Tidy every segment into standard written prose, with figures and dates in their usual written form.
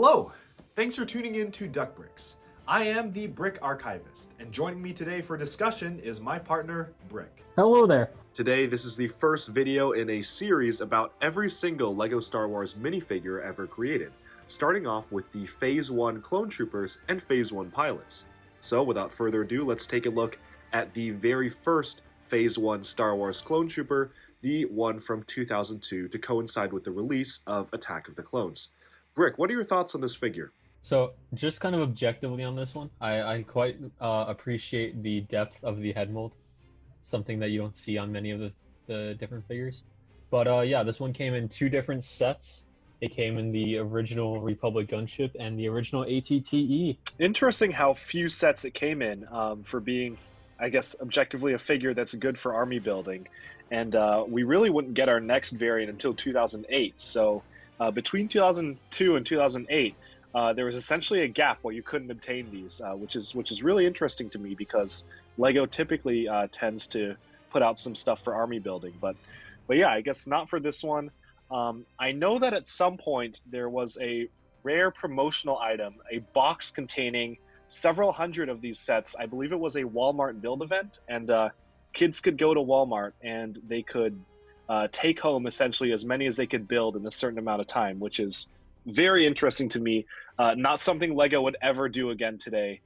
Hello! Thanks for tuning in to Duck Bricks. I am the Brick Archivist, and joining me today for discussion is my partner, Brick. Hello there. Today, this is the first video in a series about every single LEGO Star Wars minifigure ever created, starting off with the Phase 1 Clone Troopers and Phase 1 pilots. So, without further ado, let's take a look at the very first Phase 1 Star Wars Clone Trooper, the one from 2002 to coincide with the release of Attack of the Clones. Brick, what are your thoughts on this figure? So, just kind of objectively on this one, I quite appreciate the depth of the head mold, something that you don't see on many of the different figures. But yeah, this one came in two different sets. It came in the original Republic gunship and the original ATTE. Interesting how few sets it came in for being, I guess, objectively a figure that's good for army building. And we really wouldn't get our next variant until 2008. So between 2002 and 2008, there was essentially a gap where you couldn't obtain these, which is really interesting to me because LEGO typically tends to put out some stuff for army building. But yeah, I guess not for this one. I know that at some point there was a rare promotional item, a box containing several hundred of these sets. I believe it was a Walmart build event, and kids could go to Walmart and they could take home essentially as many as they could build in a certain amount of time, which is very interesting to me. Not something LEGO would ever do again today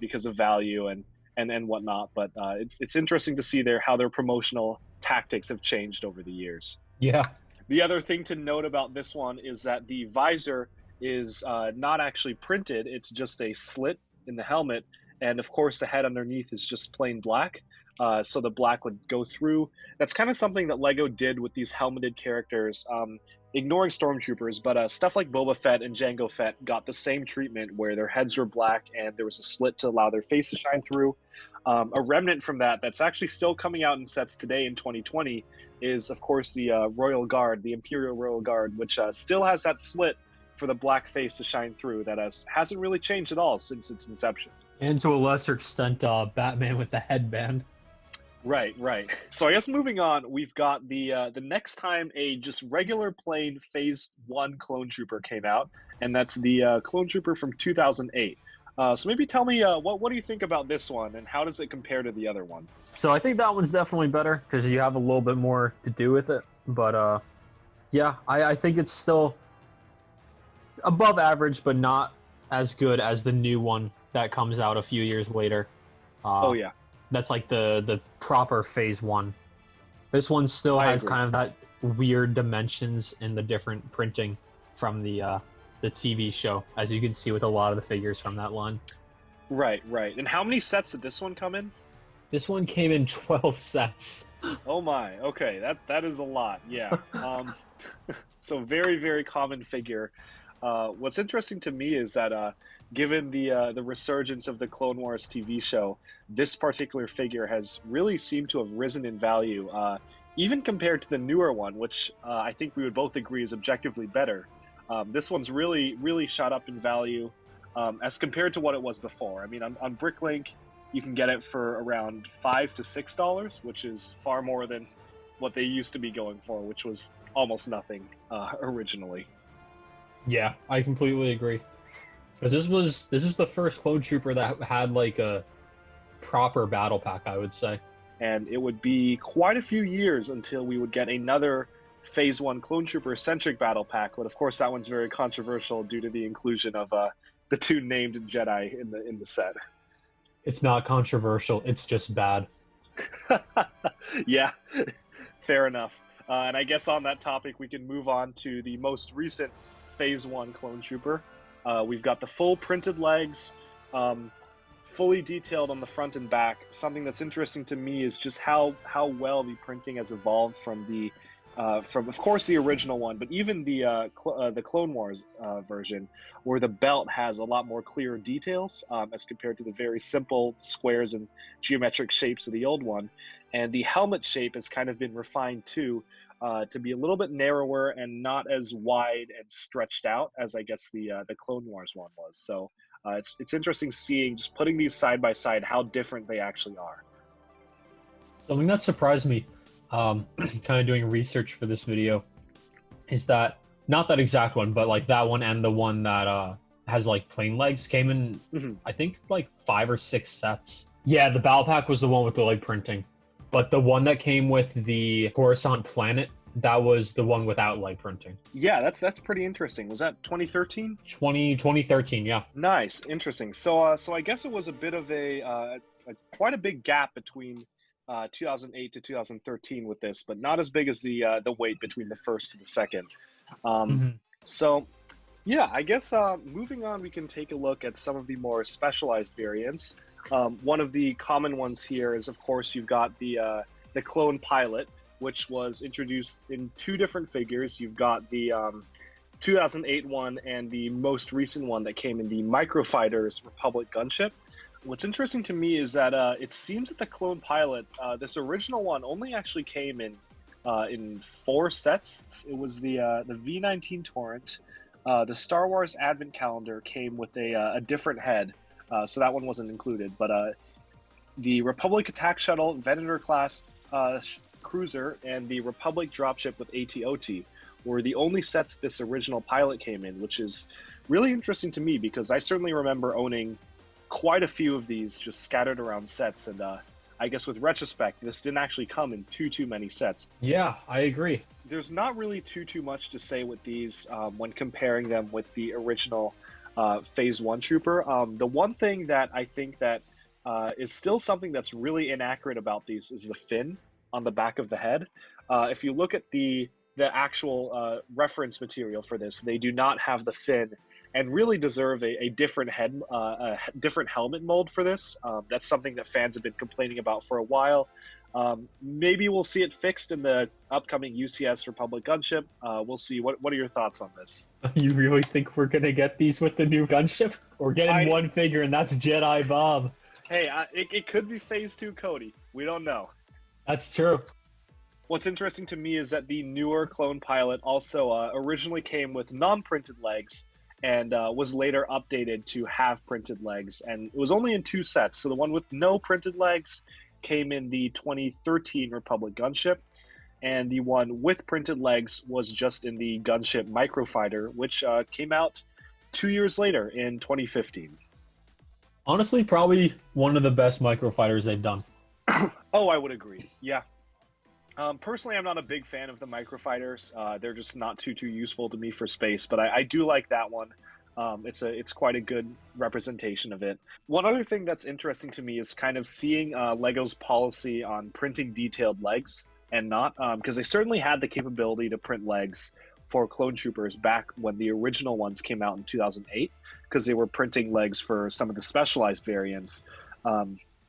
because of value and whatnot. But it's interesting to see how their promotional tactics have changed over the years. Yeah. The other thing to note about this one is that the visor is not actually printed. It's just a slit in the helmet. And of course, the head underneath is just plain black. So the black would go through. That's kind of something that LEGO did with these helmeted characters, ignoring stormtroopers, but stuff like Boba Fett and Jango Fett got the same treatment where their heads were black and there was a slit to allow their face to shine through. A remnant from that's actually still coming out in sets today in 2020 is, of course, the Royal Guard, the Imperial Royal Guard, which still has that slit for the black face to shine through that hasn't really changed at all since its inception. And to a lesser extent, Batman with the headband. Right. So I guess moving on, we've got the next time a just regular plain Phase 1 Clone Trooper came out, and that's the Clone Trooper from 2008. So maybe tell me, what do you think about this one, and how does it compare to the other one? So I think that one's definitely better because you have a little bit more to do with it. But yeah, I think it's still above average, but not as good as the new one that comes out a few years later. Oh yeah. That's like the proper Phase 1. This one still has kind of that weird dimensions in the different printing from the TV show, as you can see with a lot of the figures from that line. Right. And how many sets did this one come in? This one came in 12 sets. Oh my, okay, that is a lot, yeah. So very, very common figure. What's interesting to me is that given the resurgence of the Clone Wars TV show, this particular figure has really seemed to have risen in value, even compared to the newer one, which I think we would both agree is objectively better. This one's really, really shot up in value as compared to what it was before. I mean, on Bricklink, you can get it for around $5 to $6, which is far more than what they used to be going for, which was almost nothing originally. Yeah, I completely agree. Because this is the first Clone Trooper that had like a proper battle pack, I would say. And it would be quite a few years until we would get another Phase 1 Clone Trooper-centric battle pack, but of course that one's very controversial due to the inclusion of the two named Jedi in the set. It's not controversial, it's just bad. Yeah, fair enough. And I guess on that topic, we can move on to the most recent Phase 1 Clone Trooper. We've got the full printed legs, fully detailed on the front and back. Something that's interesting to me is just how well the printing has evolved from of course the original one, but even the Clone Wars version, where the belt has a lot more clear details as compared to the very simple squares and geometric shapes of the old one. And the helmet shape has kind of been refined too, to be a little bit narrower and not as wide and stretched out as I guess the Clone Wars one was. So it's interesting seeing, just putting these side by side, how different they actually are. Something that surprised me, kind of doing research for this video, is that not that exact one, but like that one and the one that has like plain legs came in, Mhm. I think like 5 or 6 sets. Yeah, the battle pack was the one with the leg printing, but the one that came with the Coruscant planet, that was the one without leg printing. Yeah, that's pretty interesting. Was that 2013? 2013, yeah. Nice, interesting. So I guess it was a bit of quite a big gap between 2008 to 2013 with this, but not as big as the wait between the first to the second. Um, Mhm. so yeah, I guess moving on, we can take a look at some of the more specialized variants. One of the common ones here is, of course, you've got the clone pilot, which was introduced in 2 different figures. You've got the 2008 one and the most recent one that came in the Microfighters Republic gunship. What's interesting to me is that it seems that the clone pilot, this original one, only actually came in 4 sets. It was the V19 Torrent. The Star Wars Advent Calendar came with a different head, so that one wasn't included. But the Republic Attack Shuttle, Venator class cruiser, and the Republic dropship with AT-OT were the only sets this original pilot came in, which is really interesting to me because I certainly remember owning quite a few of these just scattered around sets, and I guess with retrospect, this didn't actually come in too many sets. Yeah, I agree. There's not really too much to say with these when comparing them with the original Phase 1 Trooper. The one thing that I think that is still something that's really inaccurate about these is the fin on the back of the head. If you look at the actual reference material for this, they do not have the fin and really deserve a different different helmet mold for this. That's something that fans have been complaining about for a while. Maybe we'll see it fixed in the upcoming UCS Republic gunship. We'll see. What are your thoughts on this? You really think we're gonna get these with the new gunship? We're getting one figure, and that's Jedi Bob. Hey, it could be Phase 2 Cody. We don't know. That's true. What's interesting to me is that the newer clone pilot also originally came with non-printed legs and was later updated to have printed legs. And it was only in 2 sets. So the one with no printed legs came in the 2013 Republic gunship, and the one with printed legs was just in the gunship Microfighter, which came out 2 years later in 2015. Honestly, probably one of the best microfighters they've done. Oh, I would agree. Yeah. Personally, I'm not a big fan of the microfighters. They're just not too useful to me for space, but I do like that one. It's quite a good representation of it. One other thing that's interesting to me is kind of seeing LEGO's policy on printing detailed legs and not, because they certainly had the capability to print legs for Clone Troopers back when the original ones came out in 2008, because they were printing legs for some of the specialized variants.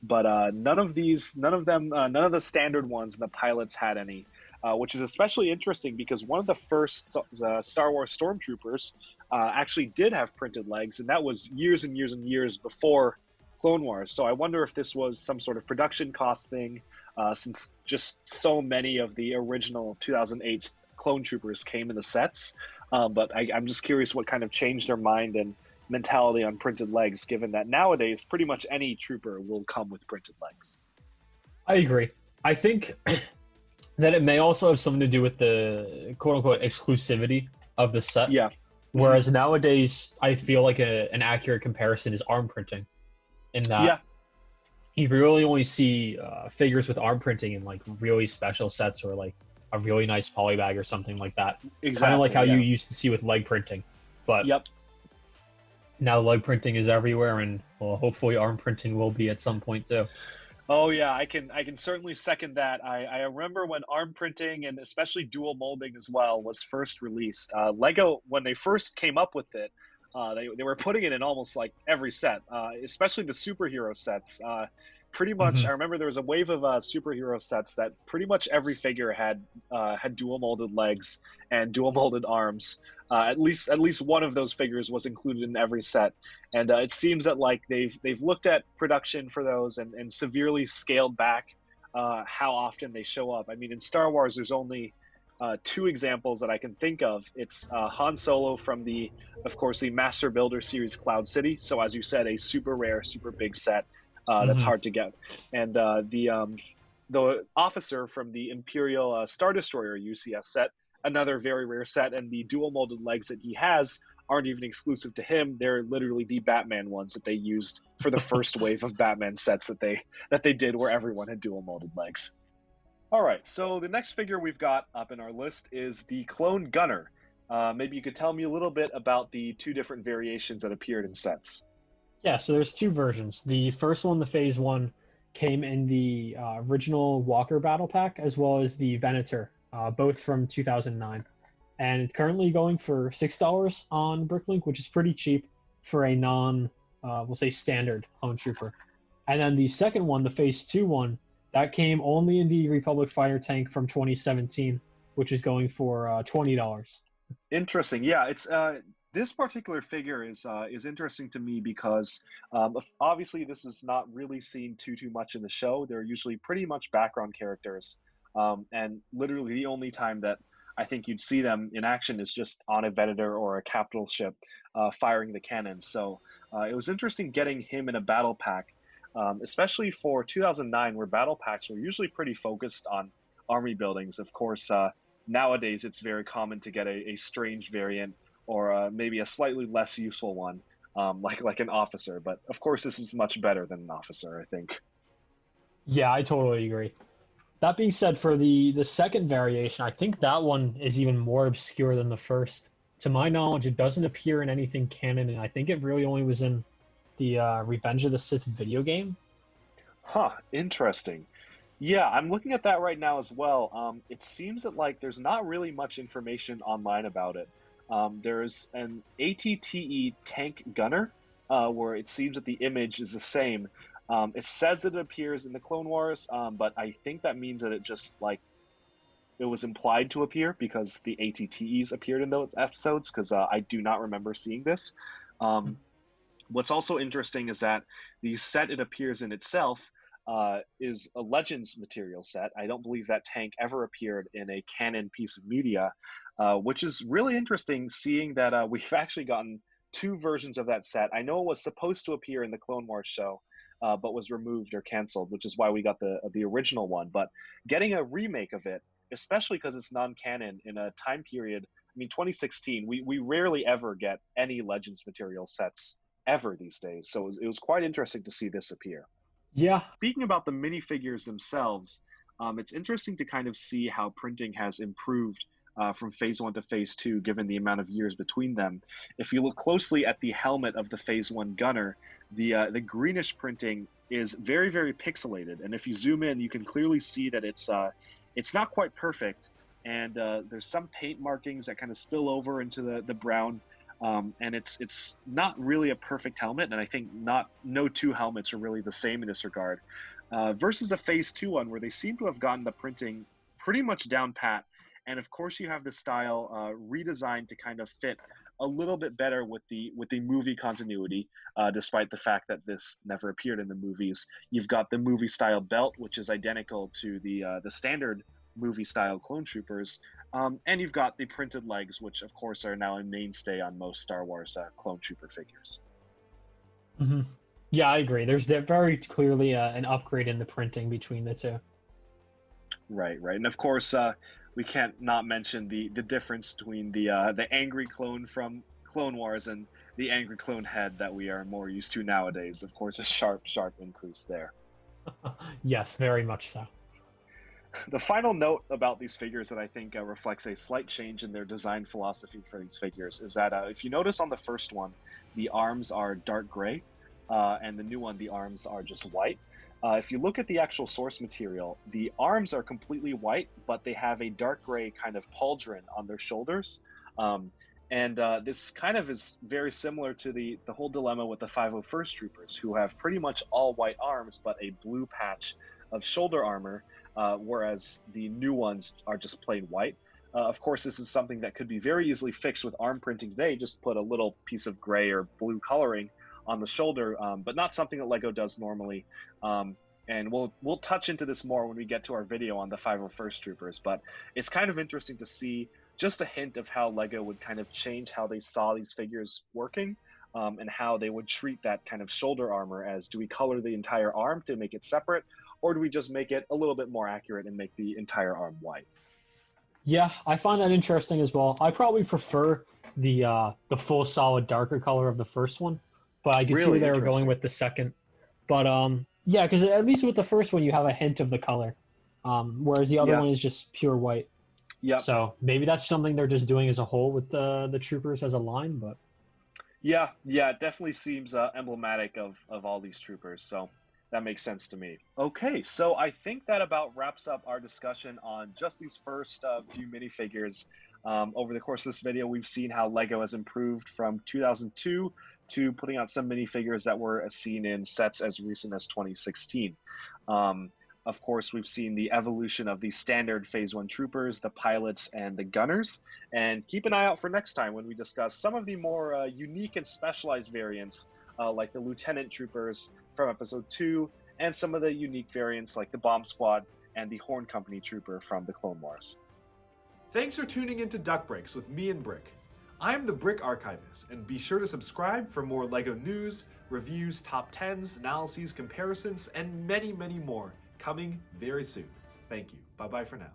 But none of the standard ones in the pilots had any, which is especially interesting because one of the first Star Wars Stormtroopers actually did have printed legs, and that was years and years and years before Clone Wars. So I wonder if this was some sort of production cost thing, since just so many of the original 2008 Clone Troopers came in the sets. But I'm just curious what kind of changed their mind and mentality on printed legs, given that nowadays pretty much any trooper will come with printed legs. I agree. I think that it may also have something to do with the quote-unquote exclusivity of the set. Yeah. Whereas nowadays, I feel like an accurate comparison is arm printing. In that, you really only see figures with arm printing in like really special sets or like a really nice polybag or something like that. Exactly. Kind of like how you used to see with leg printing. But now leg printing is everywhere, and well, hopefully arm printing will be at some point too. Oh yeah, I can certainly second that. I remember when arm printing and especially dual molding as well was first released. LEGO, when they first came up with it, they were putting it in almost like every set, especially the superhero sets. Pretty much, I remember there was a wave of superhero sets that pretty much every figure had dual molded legs and dual molded arms. At least one of those figures was included in every set, and it seems that like they've looked at production for those and severely scaled back how often they show up. I mean, in Star Wars, there's only 2 examples that I can think of. It's Han Solo from of course, the Master Builder series Cloud City. So as you said, a super rare, super big set that's hard to get, and the officer from the Imperial Star Destroyer UCS set. another very rare set, and the dual molded legs that he has aren't even exclusive to him. They're literally the Batman ones that they used for the first wave of Batman sets that they did, where everyone had dual molded legs. All right, so the next figure we've got up in our list is the Clone Gunner. Maybe you could tell me a little bit about the two different variations that appeared in sets. Yeah, so there's two versions. The first one, the Phase 1, came in the original Walker Battle Pack, as well as the Venator, both from 2009. And it's currently going for $6 on Bricklink, which is pretty cheap for a we'll say standard Clone Trooper. And then the second one, the Phase 2 one, that came only in the Republic Fighter Tank from 2017, which is going for $20. Interesting. Yeah, it's this particular figure is interesting to me because obviously this is not really seen too much in the show. They're usually pretty much background characters, and literally the only time that I think you'd see them in action is just on a Venator or a capital ship firing the cannons. So it was interesting getting him in a battle pack, especially for 2009, where battle packs were usually pretty focused on army buildings. Of course, nowadays it's very common to get a strange variant or maybe a slightly less useful one, like an officer. But of course, this is much better than an officer, I think. Yeah, I totally agree. That being said, for the second variation, I think that one is even more obscure than the first. To my knowledge, it doesn't appear in anything canon, and I think it really only was in the Revenge of the Sith video game. Huh, interesting. Yeah, I'm looking at that right now as well. It seems that like there's not really much information online about it. There's an ATTE tank gunner, where it seems that the image is the same. It says that it appears in the Clone Wars, but I think that means that it just like it was implied to appear because the ATTEs appeared in those episodes. Because I do not remember seeing this. What's also interesting is that the set it appears in itself is a Legends material set. I don't believe that tank ever appeared in a canon piece of media, which is really interesting, seeing that we've actually gotten two versions of that set. I know it was supposed to appear in the Clone Wars show, but was removed or canceled, which is why we got the original one. But getting a remake of it, especially because it's non-canon in a time period, I mean, 2016, we rarely ever get any Legends material sets ever these days. So it was quite interesting to see this appear. Yeah, Speaking about the minifigures themselves, it's interesting to kind of see how printing has improved from Phase 1 to Phase 2, given the amount of years between them. If you look closely at the helmet of the Phase 1 gunner, the greenish printing is very, very pixelated. And if you zoom in, you can clearly see that it's not quite perfect. And there's some paint markings that kind of spill over into the brown. And it's not really a perfect helmet, and I think no two helmets are really the same in this regard. Versus the Phase 2 one, where they seem to have gotten the printing pretty much down pat. And of course, you have the style redesigned to kind of fit a little bit better with the movie continuity, despite the fact that this never appeared in the movies. You've got the movie style belt, which is identical to the standard movie style clone troopers, and you've got the printed legs, which of course are now a mainstay on most Star Wars clone trooper figures. hmm yeah, I agree. There's very clearly an upgrade in the printing between the two. Right, and of course we can't not mention the difference between the angry clone from Clone Wars and the angry clone head that we are more used to nowadays. Of course, a sharp increase there. Yes, very much so. The final note about these figures that I think reflects a slight change in their design philosophy for these figures is that if you notice on the first one, the arms are dark gray, and the new one, the arms are just white. If you look at the actual source material, the arms are completely white, but they have a dark gray kind of pauldron on their shoulders. And this kind of is very similar to the whole dilemma with the 501st Troopers, who have pretty much all white arms, but a blue patch of shoulder armor, whereas the new ones are just plain white. Of course, this is something that could be very easily fixed with arm printing today. Just put a little piece of gray or blue coloring on the shoulder, but not something that LEGO does normally. And we'll touch into this more when we get to our video on the 501st Troopers. But it's kind of interesting to see just a hint of how LEGO would kind of change how they saw these figures working, and how they would treat that kind of shoulder armor as, do we color the entire arm to make it separate, or do we just make it a little bit more accurate and make the entire arm white? Yeah, I find that interesting as well. I probably prefer the full solid darker color of the first one, but I can see where Really they were going interesting. with the second. But yeah, because at least with the first one you have a hint of the color, whereas the other Yeah. one is just pure white. Yep. So maybe that's something they're just doing as a whole with the troopers as a line. But Yeah, yeah, it definitely seems emblematic of all these troopers, so that makes sense to me. Okay, so I think that about wraps up our discussion on just these first few minifigures. Over the course of this video, we've seen how LEGO has improved from 2002 to putting out some minifigures that were seen in sets as recent as 2016. Um, of course, we've seen the evolution of the standard Phase 1 troopers, the pilots, and the gunners. And keep an eye out for next time when we discuss some of the more unique and specialized variants, like the Lieutenant Troopers from Episode 2, and some of the unique variants like the Bomb Squad and the Horn Company Trooper from the Clone Wars. Thanks for tuning into Duck Breaks with me and Brick. I'm the Brick Archivist, and be sure to subscribe for more LEGO news, reviews, top 10s, analyses, comparisons, and many, many more coming very soon. Thank you. Bye-bye for now.